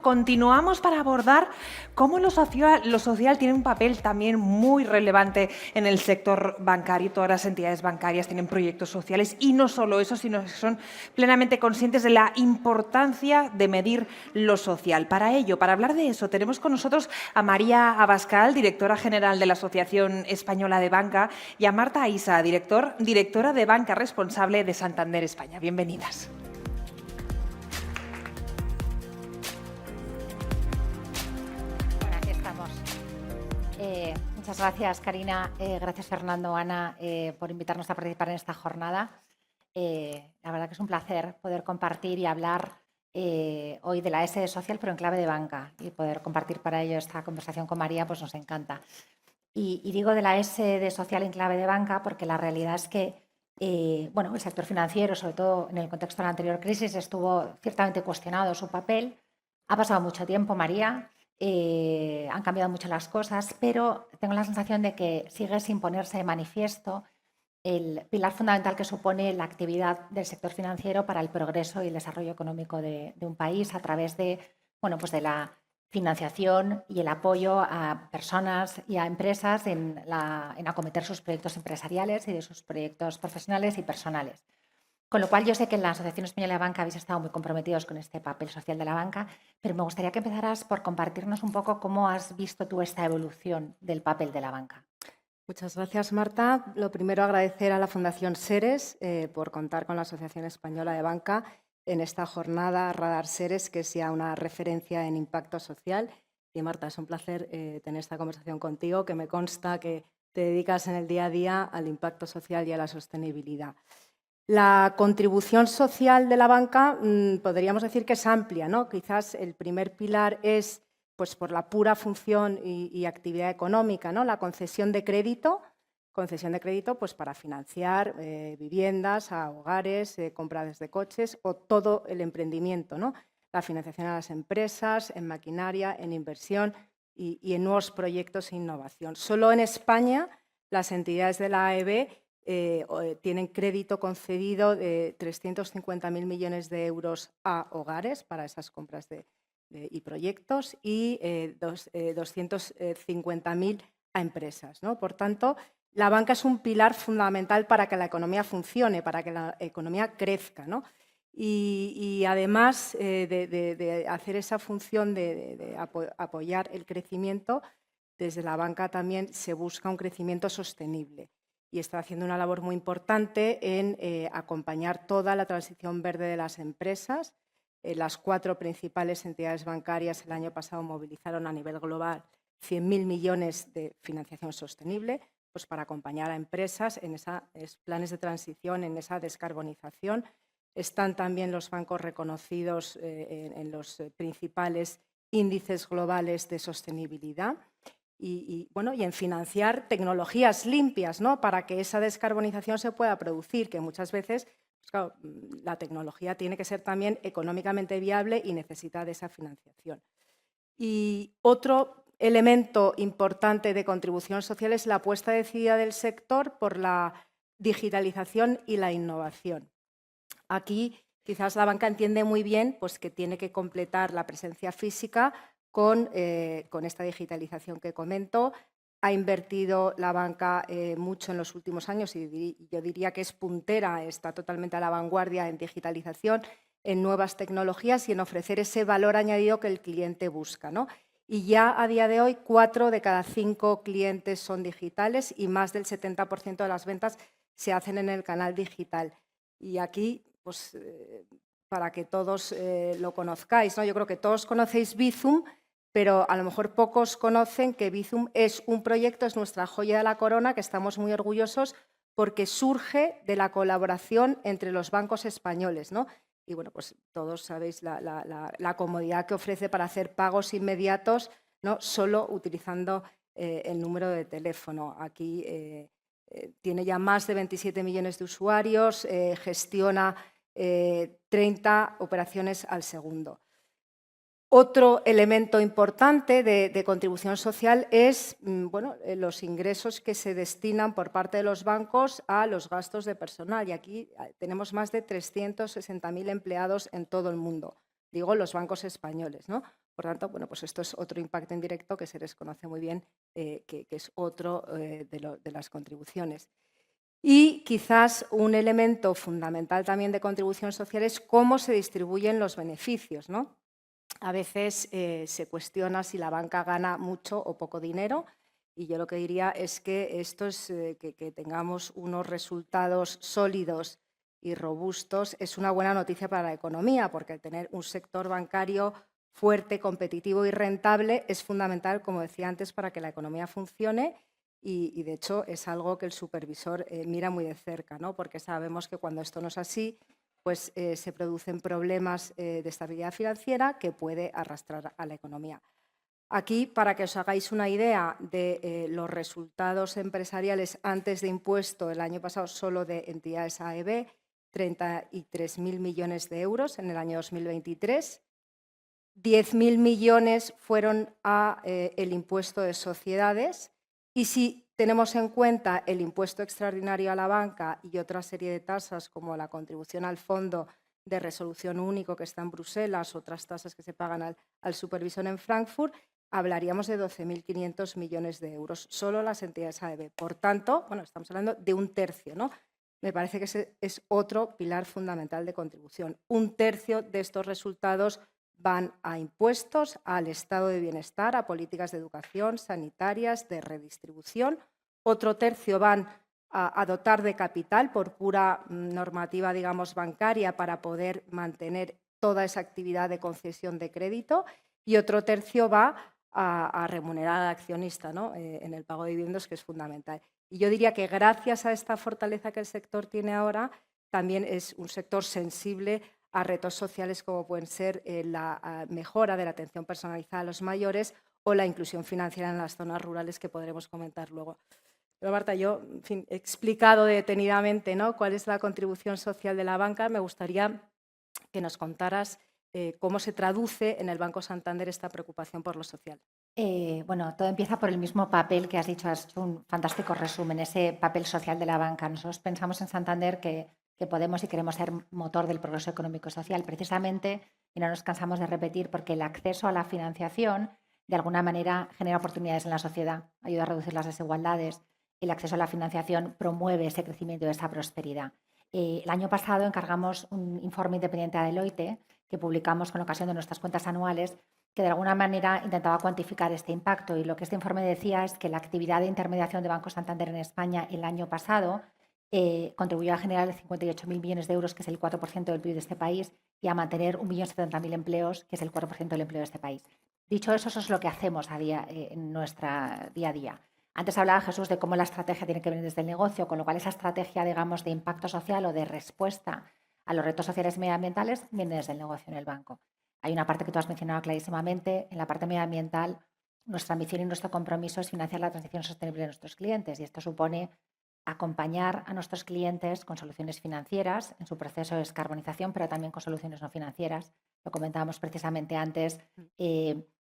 continuamos para abordar cómo lo social tiene un papel también muy relevante en el sector bancario. Todas las entidades bancarias tienen proyectos sociales y no solo eso, sino que son plenamente conscientes de la importancia de medir lo social. Para ello, para hablar de eso, tenemos con nosotros a María Abascal, directora general de la Asociación Española de Banca, y a Marta Isa, directora de Banca Responsable de Santander España. Bienvenidas. Muchas gracias, Karina. Gracias, Fernando, Ana, por invitarnos a participar en esta jornada. La verdad que es un placer poder compartir y hablar hoy de la S de social, pero en clave de banca. Y poder compartir para ello esta conversación con María, pues nos encanta. Y digo de la S de social en clave de banca porque la realidad es que el sector financiero, sobre todo en el contexto de la anterior crisis, estuvo ciertamente cuestionado su papel. Ha pasado mucho tiempo, María. Han cambiado mucho las cosas, pero tengo la sensación de que sigue sin ponerse de manifiesto el pilar fundamental que supone la actividad del sector financiero para el progreso y el desarrollo económico de un país a través de, de la financiación y el apoyo a personas y a empresas en acometer sus proyectos empresariales y de sus proyectos profesionales y personales. Con lo cual, yo sé que en la Asociación Española de Banca habéis estado muy comprometidos con este papel social de la banca, pero me gustaría que empezaras por compartirnos un poco cómo has visto tú esta evolución del papel de la banca. Muchas gracias, Marta. Lo primero, agradecer a la Fundación Seres por contar con la Asociación Española de Banca en esta jornada Radar Seres, que es ya una referencia en impacto social. Y, Marta, es un placer tener esta conversación contigo, que me consta que te dedicas en el día a día al impacto social y a la sostenibilidad. La contribución social de la banca podríamos decir que es amplia, ¿no? Quizás el primer pilar es por la pura función y actividad económica, ¿no? La concesión de crédito pues, para financiar viviendas a hogares, compras de coches o todo el emprendimiento, ¿no? La financiación a las empresas, en maquinaria, en inversión y en nuevos proyectos e innovación. Solo en España las entidades de la AEB tienen crédito concedido de 350.000 millones de euros a hogares para esas compras y proyectos y 250.000 a empresas, ¿no? Por tanto, la banca es un pilar fundamental para que la economía funcione, para que la economía crezca, ¿no? Y además de hacer esa función de apoyar el crecimiento, desde la banca también se busca un crecimiento sostenible y está haciendo una labor muy importante en acompañar toda la transición verde de las empresas. Las 4 principales entidades bancarias el año pasado movilizaron a nivel global 100.000 millones de financiación sostenible pues para acompañar a empresas en esos planes de transición, en esa descarbonización. Están también los bancos reconocidos en los principales índices globales de sostenibilidad. Y en financiar tecnologías limpias, ¿no? Para que esa descarbonización se pueda producir, que muchas veces pues claro, la tecnología tiene que ser también económicamente viable y necesita de esa financiación. Y otro elemento importante de contribución social es la apuesta decidida del sector por la digitalización y la innovación. Aquí quizás la banca entiende muy bien pues, que tiene que completar la presencia física con esta digitalización que comento. Ha invertido la banca mucho en los últimos años y yo diría que es puntera, está totalmente a la vanguardia en digitalización, en nuevas tecnologías y en ofrecer ese valor añadido que el cliente busca, ¿no? Y ya a día de hoy 4 de cada 5 clientes son digitales y más del 70% de las ventas se hacen en el canal digital. Y aquí, pues, para que todos lo conozcáis, ¿no? Yo creo que todos conocéis Bizum, pero a lo mejor pocos conocen que Bizum es un proyecto, es nuestra joya de la corona, que estamos muy orgullosos porque surge de la colaboración entre los bancos españoles, ¿no? Y bueno, pues todos sabéis la comodidad que ofrece para hacer pagos inmediatos, ¿no? Solo utilizando el número de teléfono. Aquí tiene ya más de 27 millones de usuarios, gestiona 30 operaciones al segundo. Otro elemento importante de contribución social es los ingresos que se destinan por parte de los bancos a los gastos de personal. Y aquí tenemos más de 360.000 empleados en todo el mundo, digo los bancos españoles, ¿no? Por tanto, bueno, pues esto es otro impacto indirecto que se desconoce muy bien, que es otro de las contribuciones. Y quizás un elemento fundamental también de contribución social es cómo se distribuyen los beneficios, ¿no? A veces se cuestiona si la banca gana mucho o poco dinero, y yo lo que diría es que esto es que tengamos unos resultados sólidos y robustos es una buena noticia para la economía, porque el tener un sector bancario fuerte, competitivo y rentable es fundamental, como decía antes, para que la economía funcione y de hecho es algo que el supervisor mira muy de cerca, ¿no? Porque sabemos que cuando esto no es así, pues se producen problemas de estabilidad financiera que puede arrastrar a la economía. Aquí, para que os hagáis una idea de los resultados empresariales antes de impuesto el año pasado solo de entidades AEB, 33.000 millones de euros en el año 2023. 10.000 millones fueron a el impuesto de sociedades y si tenemos en cuenta el impuesto extraordinario a la banca y otra serie de tasas como la contribución al Fondo de Resolución Único que está en Bruselas, otras tasas que se pagan al supervisor en Frankfurt, hablaríamos de 12.500 millones de euros, solo las entidades AEB. Por tanto, bueno, estamos hablando de un tercio, ¿no? Me parece que ese es otro pilar fundamental de contribución. Un tercio de estos resultados van a impuestos, al estado de bienestar, a políticas de educación, sanitarias, de redistribución. Otro tercio van a dotar de capital por pura normativa, digamos, bancaria para poder mantener toda esa actividad de concesión de crédito y otro tercio va a remunerar al accionista, ¿no? En el pago de dividendos, que es fundamental. Y yo diría que gracias a esta fortaleza que el sector tiene ahora, también es un sector sensible a retos sociales como pueden ser la mejora de la atención personalizada a los mayores o la inclusión financiera en las zonas rurales, que podremos comentar luego. Pero Marta, yo en fin, he explicado detenidamente, ¿no?, cuál es la contribución social de la banca. Me gustaría que nos contaras cómo se traduce en el Banco Santander esta preocupación por lo social. Bueno, todo empieza por el mismo papel que has dicho, has hecho un fantástico resumen, ese papel social de la banca. Nosotros pensamos en Santander que podemos y queremos ser motor del progreso económico y social, precisamente, y no nos cansamos de repetir, porque el acceso a la financiación, de alguna manera, genera oportunidades en la sociedad, ayuda a reducir las desigualdades. El acceso a la financiación promueve ese crecimiento y esa prosperidad. El año pasado encargamos un informe independiente a Deloitte que publicamos con ocasión de nuestras cuentas anuales, que de alguna manera intentaba cuantificar este impacto, y lo que este informe decía es que la actividad de intermediación de Banco Santander en España el año pasado contribuyó a generar 58.000 millones de euros, que es el 4% del PIB de este país, y a mantener 1.070.000 empleos, que es el 4% del empleo de este país. Dicho eso, eso es lo que hacemos en nuestro día a día. Antes hablaba Jesús de cómo la estrategia tiene que venir desde el negocio, con lo cual esa estrategia, digamos, de impacto social o de respuesta a los retos sociales y medioambientales viene desde el negocio en el banco. Hay una parte que tú has mencionado clarísimamente. En la parte medioambiental, nuestra ambición y nuestro compromiso es financiar la transición sostenible de nuestros clientes, y esto supone acompañar a nuestros clientes con soluciones financieras en su proceso de descarbonización, pero también con soluciones no financieras. Lo comentábamos precisamente antes,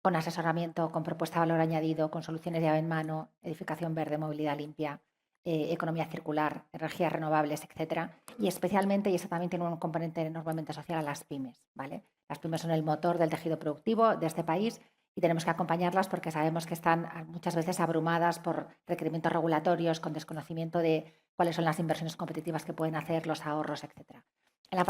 con asesoramiento, con propuesta de valor añadido, con soluciones llave en mano, edificación verde, movilidad limpia, economía circular, energías renovables, etcétera. Y especialmente, y eso también tiene un componente enormemente social, a las pymes, ¿vale? Las pymes son el motor del tejido productivo de este país y tenemos que acompañarlas porque sabemos que están muchas veces abrumadas por requerimientos regulatorios, con desconocimiento de cuáles son las inversiones competitivas que pueden hacer, los ahorros, etcétera. En la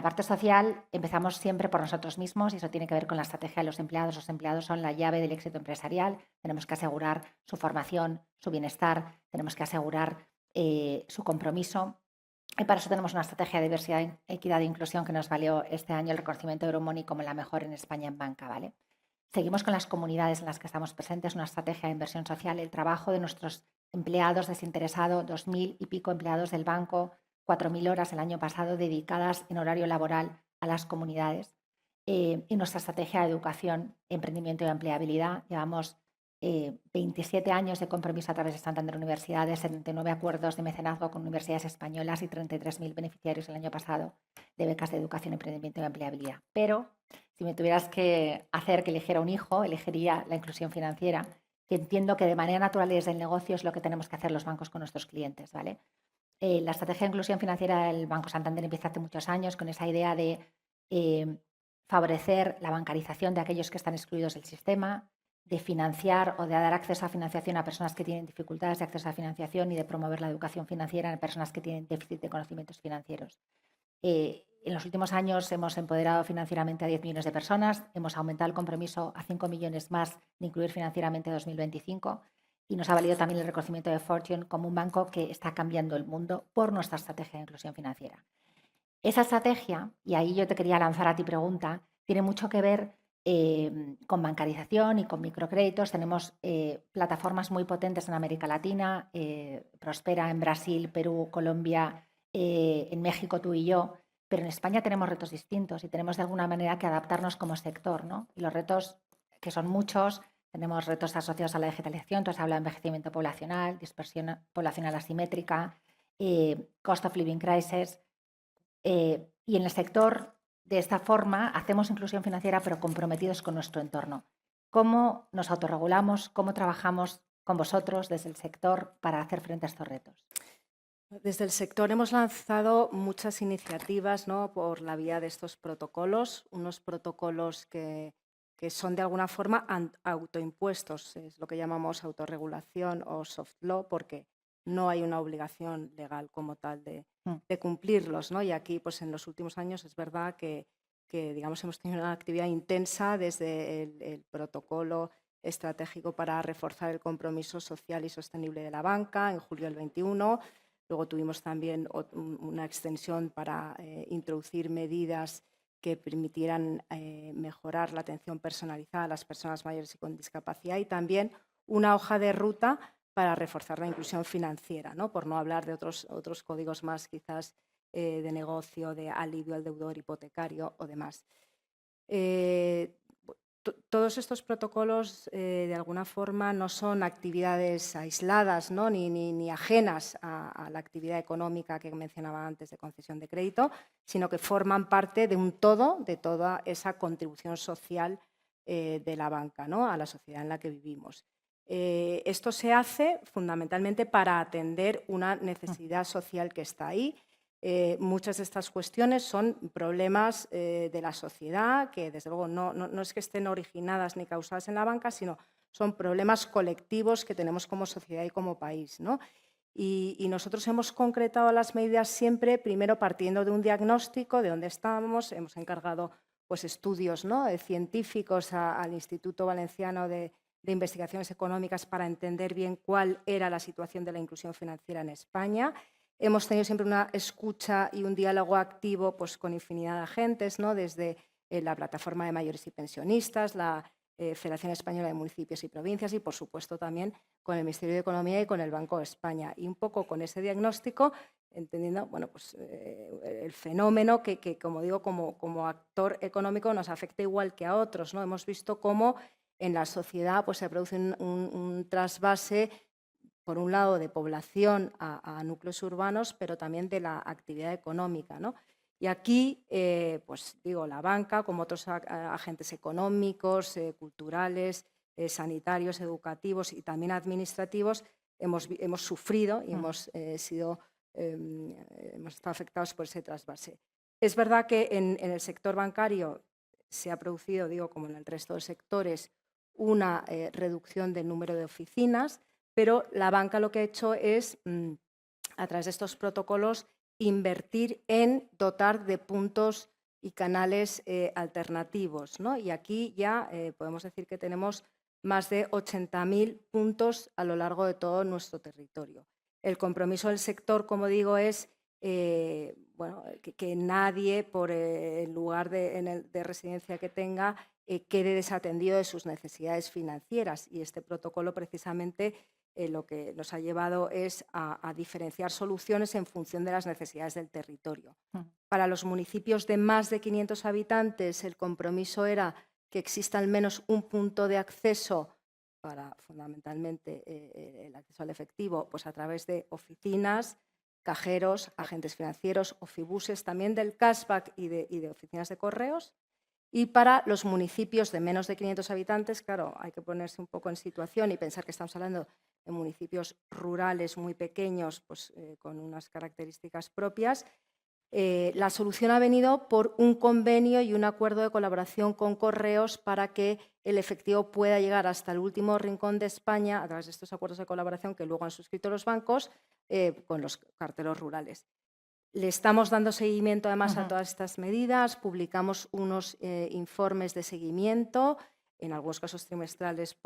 parte social empezamos siempre por nosotros mismos, y eso tiene que ver con la estrategia de los empleados. Los empleados son la llave del éxito empresarial. Tenemos que asegurar su formación, su bienestar, tenemos que asegurar su compromiso. Y para eso tenemos una estrategia de diversidad, equidad e inclusión que nos valió este año el reconocimiento de Euromoney como la mejor en España en banca, ¿vale? Seguimos con las comunidades en las que estamos presentes, una estrategia de inversión social, el trabajo de nuestros empleados desinteresado, 2.000 y pico empleados del banco, 4.000 horas el año pasado dedicadas en horario laboral a las comunidades. Y nuestra estrategia de educación, emprendimiento y empleabilidad. Llevamos 27 años de compromiso a través de Santander Universidades, 79 acuerdos de mecenazgo con universidades españolas y 33.000 beneficiarios el año pasado de becas de educación, emprendimiento y empleabilidad. Pero si me tuvieras que hacer que eligiera un hijo, elegiría la inclusión financiera, que entiendo que de manera natural y desde el negocio es lo que tenemos que hacer los bancos con nuestros clientes, ¿vale? La estrategia de inclusión financiera del Banco Santander empieza hace muchos años con esa idea de favorecer la bancarización de aquellos que están excluidos del sistema, de financiar o de dar acceso a financiación a personas que tienen dificultades de acceso a financiación y de promover la educación financiera en personas que tienen déficit de conocimientos financieros. En los últimos años hemos empoderado financieramente a 10 millones de personas, hemos aumentado el compromiso a 5 millones más de incluir financieramente 2025 y nos ha valido también el reconocimiento de Fortune como un banco que está cambiando el mundo por nuestra estrategia de inclusión financiera. Esa estrategia, y ahí yo te quería lanzar a ti pregunta, tiene mucho que ver con bancarización y con microcréditos. Tenemos plataformas muy potentes en América Latina, Prospera en Brasil, Perú, Colombia, en México tú y yo, pero en España tenemos retos distintos y tenemos de alguna manera que adaptarnos como sector, ¿no? Y los retos, que son muchos, tenemos retos asociados a la digitalización, entonces habla de envejecimiento poblacional, dispersión poblacional asimétrica, cost of living crisis, y en el sector, de esta forma, hacemos inclusión financiera, pero comprometidos con nuestro entorno. ¿Cómo nos autorregulamos? ¿Cómo trabajamos con vosotros desde el sector para hacer frente a estos retos? Desde el sector hemos lanzado muchas iniciativas, ¿no?, por la vía de estos protocolos, unos protocolos que son de alguna forma autoimpuestos, es lo que llamamos autorregulación o soft law, porque no hay una obligación legal como tal de cumplirlos, ¿no? Y aquí, pues en los últimos años es verdad que digamos, hemos tenido una actividad intensa desde el protocolo estratégico para reforzar el compromiso social y sostenible de la banca en julio del 21. Luego tuvimos también una extensión para introducir medidas que permitieran mejorar la atención personalizada a las personas mayores y con discapacidad, y también una hoja de ruta para reforzar la inclusión financiera, ¿no?, por no hablar de otros códigos más quizás de negocio, de alivio al deudor hipotecario o demás. Todos estos protocolos, de alguna forma, no son actividades aisladas, ¿no?, ni ajenas a la actividad económica que mencionaba antes de concesión de crédito, sino que forman parte de un todo, de toda esa contribución social de la banca, ¿no?, a la sociedad en la que vivimos. Esto se hace fundamentalmente para atender una necesidad social que está ahí. Muchas de estas cuestiones son problemas de la sociedad que, desde luego, no es que estén originadas ni causadas en la banca, sino son problemas colectivos que tenemos como sociedad y como país, ¿no? Y nosotros hemos concretado las medidas siempre, primero partiendo de un diagnóstico de dónde estábamos. Hemos encargado pues, estudios, ¿no?, científicos al Instituto Valenciano de Investigaciones Económicas para entender bien cuál era la situación de la inclusión financiera en España. Hemos tenido siempre una escucha y un diálogo activo pues, con infinidad de agentes, ¿no?, desde la Plataforma de Mayores y Pensionistas, la Federación Española de Municipios y Provincias y, por supuesto, también con el Ministerio de Economía y con el Banco de España. Y un poco con ese diagnóstico, entendiendo bueno, pues, el fenómeno que, como digo, como actor económico nos afecta igual que a otros, ¿no? Hemos visto cómo en la sociedad pues, se produce un trasvase, por un lado, de población a núcleos urbanos, pero también de la actividad económica, ¿no? Y aquí, pues digo, la banca, como otros agentes económicos, culturales, sanitarios, educativos y también administrativos, hemos sufrido y hemos estado afectados por ese trasvase. Es verdad que en el sector bancario se ha producido, digo, como en el resto de sectores, una reducción del número de oficinas, pero la banca lo que ha hecho es, a través de estos protocolos, invertir en dotar de puntos y canales alternativos, ¿no? Y aquí ya podemos decir que tenemos más de 80.000 puntos a lo largo de todo nuestro territorio. El compromiso del sector, como digo, es bueno, que nadie, por el lugar de residencia que tenga, quede desatendido de sus necesidades financieras. Y este protocolo, precisamente, lo que nos ha llevado es a diferenciar soluciones en función de las necesidades del territorio. Para los municipios de más de 500 habitantes, el compromiso era que exista al menos un punto de acceso para, fundamentalmente, el acceso al efectivo, pues a través de oficinas, cajeros, agentes financieros, ofibuses, también del cashback y de oficinas de correos. Y para los municipios de menos de 500 habitantes, claro, hay que ponerse un poco en situación y pensar que estamos hablando de municipios rurales muy pequeños, pues, con unas características propias. La solución ha venido por un convenio y un acuerdo de colaboración con Correos para que el efectivo pueda llegar hasta el último rincón de España a través de estos acuerdos de colaboración que luego han suscrito los bancos con los carteros rurales. Le estamos dando seguimiento además a todas estas medidas, publicamos unos informes de seguimiento, en algunos casos trimestrales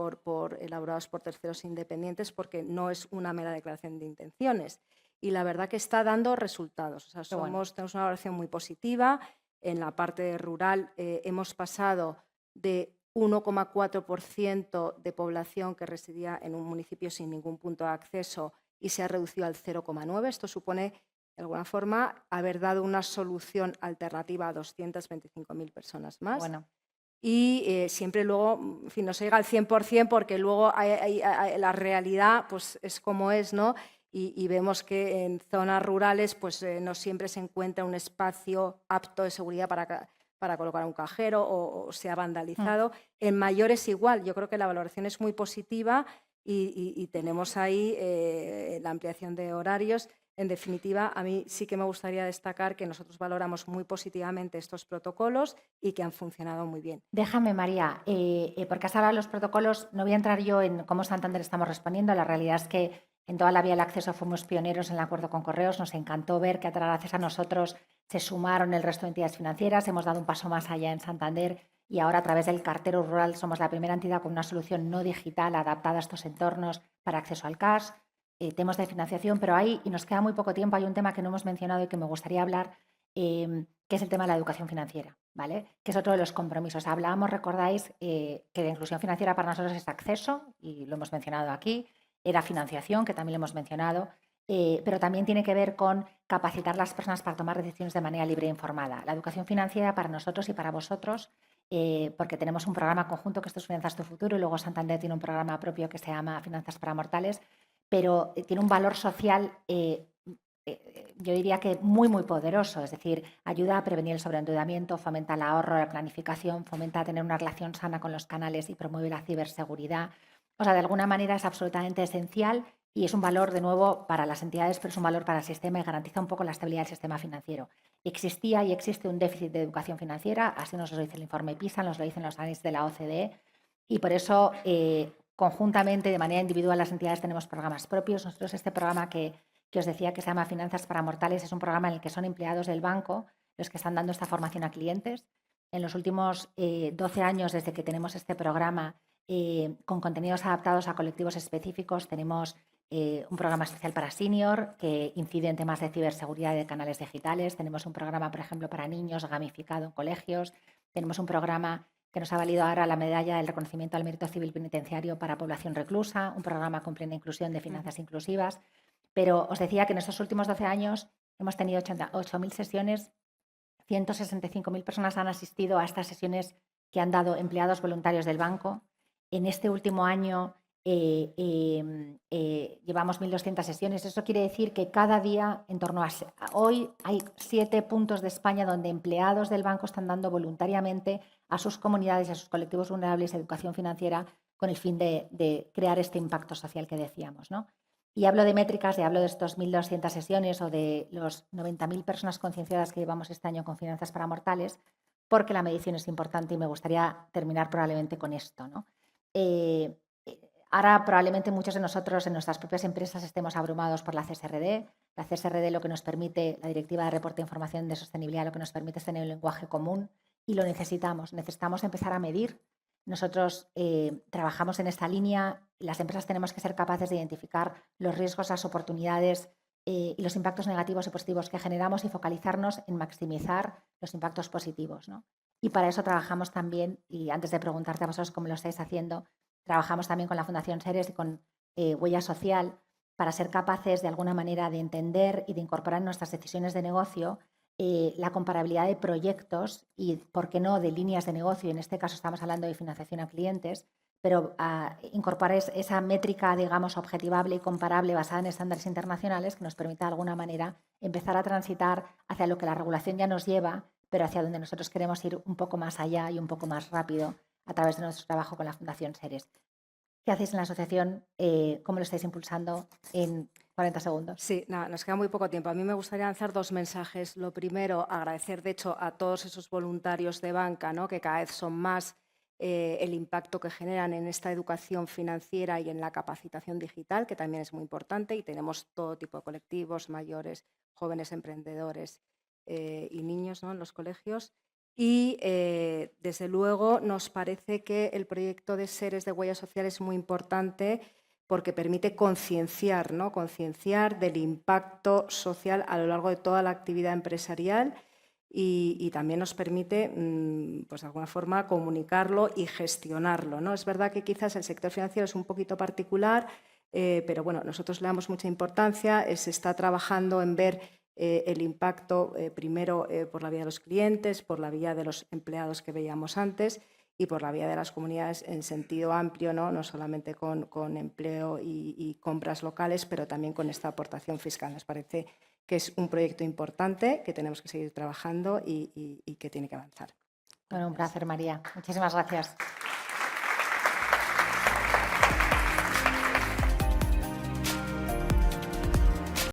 elaborados por terceros independientes, porque no es una mera declaración de intenciones. Y la verdad que está dando resultados. O sea, tenemos una valoración muy positiva. En la parte rural hemos pasado de 1,4% de población que residía en un municipio sin ningún punto de acceso y se ha reducido al 0,9%. Esto supone, de alguna forma, haber dado una solución alternativa a 225.000 personas más. Bueno. Y siempre luego, en fin, no se llega al 100% porque luego la realidad pues, es como es, ¿no? Y vemos que en zonas rurales pues, no siempre se encuentra un espacio apto de seguridad para colocar un cajero o se ha vandalizado. En mayores igual, yo creo que la valoración es muy positiva y tenemos ahí la ampliación de horarios. En definitiva, a mí sí que me gustaría destacar que nosotros valoramos muy positivamente estos protocolos y que han funcionado muy bien. Déjame, María, porque has hablado de los protocolos, no voy a entrar yo en cómo Santander estamos respondiendo. La realidad es que en toda la vía del acceso fuimos pioneros en el acuerdo con Correos. Nos encantó ver que gracias a nosotros se sumaron el resto de entidades financieras. Hemos dado un paso más allá en Santander y ahora a través del cartero rural somos la primera entidad con una solución no digital adaptada a estos entornos para acceso al cash. Temas de financiación, pero ahí, y nos queda muy poco tiempo, hay un tema que no hemos mencionado y que me gustaría hablar, que es el tema de la educación financiera, ¿vale? Que es otro de los compromisos. Hablábamos, recordáis, que la inclusión financiera para nosotros es acceso, y lo hemos mencionado aquí, era financiación, que también lo hemos mencionado, pero también tiene que ver con capacitar a las personas para tomar decisiones de manera libre e informada. La educación financiera para nosotros y para vosotros, porque tenemos un programa conjunto que esto es Finanzas tu Futuro y luego Santander tiene un programa propio que se llama Finanzas para Mortales, pero tiene un valor social, yo diría que muy, muy poderoso. Es decir, ayuda a prevenir el sobreendeudamiento, fomenta el ahorro, la planificación, fomenta tener una relación sana con los canales y promueve la ciberseguridad. O sea, de alguna manera es absolutamente esencial y es un valor, de nuevo, para las entidades, pero es un valor para el sistema y garantiza un poco la estabilidad del sistema financiero. Existía y existe un déficit de educación financiera, así nos lo dice el informe PISA, nos lo dicen los análisis de la OCDE, y por eso conjuntamente, de manera individual, las entidades tenemos programas propios. Nosotros este programa que os decía que se llama Finanzas para Mortales es un programa en el que son empleados del banco los que están dando esta formación a clientes. En los últimos 12 años, desde que tenemos este programa, con contenidos adaptados a colectivos específicos, tenemos un programa especial para senior que incide en temas de ciberseguridad de canales digitales. Tenemos un programa, por ejemplo, para niños gamificado en colegios. Tenemos un programa que nos ha valido ahora la medalla del reconocimiento al mérito civil penitenciario para población reclusa, un programa con plena inclusión de finanzas inclusivas. Pero os decía que en estos últimos 12 años hemos tenido 8.000 sesiones, 165.000 personas han asistido a estas sesiones que han dado empleados voluntarios del banco. En este último año llevamos 1.200 sesiones. Eso quiere decir que cada día, en torno a hoy, hay 7 puntos de España donde empleados del banco están dando voluntariamente a sus comunidades y a sus colectivos vulnerables educación financiera con el fin de crear este impacto social que decíamos, ¿no? Y hablo de métricas y hablo de estos 1.200 sesiones o de los 90.000 personas concienciadas que llevamos este año con Finanzas para Mortales, porque la medición es importante y me gustaría terminar probablemente con esto, ¿no? Ahora probablemente muchos de nosotros en nuestras propias empresas estemos abrumados por la CSRD. La CSRD lo que nos permite, la Directiva de Reporte de Información de Sostenibilidad, lo que nos permite es tener un lenguaje común y lo necesitamos. Necesitamos empezar a medir. Nosotros trabajamos en esta línea. Las empresas tenemos que ser capaces de identificar los riesgos, las oportunidades y los impactos negativos y positivos que generamos y focalizarnos en maximizar los impactos positivos, ¿no? Y para eso trabajamos también, y antes de preguntarte a vosotros cómo lo estáis haciendo, trabajamos también con la Fundación Seres y con Huella Social para ser capaces de alguna manera de entender y de incorporar en nuestras decisiones de negocio la comparabilidad de proyectos y, por qué no, de líneas de negocio. En este caso estamos hablando de financiación a clientes, pero incorporar esa métrica, digamos, objetivable y comparable basada en estándares internacionales que nos permita de alguna manera empezar a transitar hacia lo que la regulación ya nos lleva, pero hacia donde nosotros queremos ir un poco más allá y un poco más rápido a través de nuestro trabajo con la Fundación Seres. ¿Qué hacéis en la asociación? ¿Cómo lo estáis impulsando 40 segundos. Sí, nada, nos queda muy poco tiempo. A mí me gustaría lanzar 2 mensajes. Lo primero, agradecer, de hecho, a todos esos voluntarios de banca, ¿no?, que cada vez son más, el impacto que generan en esta educación financiera y en la capacitación digital, que también es muy importante, y tenemos todo tipo de colectivos, mayores, jóvenes emprendedores y niños, ¿no?, en los colegios. Y, desde luego, nos parece que el proyecto de Seres de Huella Social es muy importante porque permite concienciar, ¿no?, concienciar del impacto social a lo largo de toda la actividad empresarial y también nos permite, pues de alguna forma, comunicarlo y gestionarlo, ¿no? Es verdad que quizás el sector financiero es un poquito particular, pero bueno, nosotros le damos mucha importancia, se está trabajando en ver el impacto primero por la vía de los clientes, por la vía de los empleados que veíamos antes y por la vía de las comunidades en sentido amplio, no solamente con empleo y compras locales, pero también con esta aportación fiscal. Nos parece que es un proyecto importante, que tenemos que seguir trabajando y que tiene que avanzar. Bueno, un placer, María. Muchísimas gracias.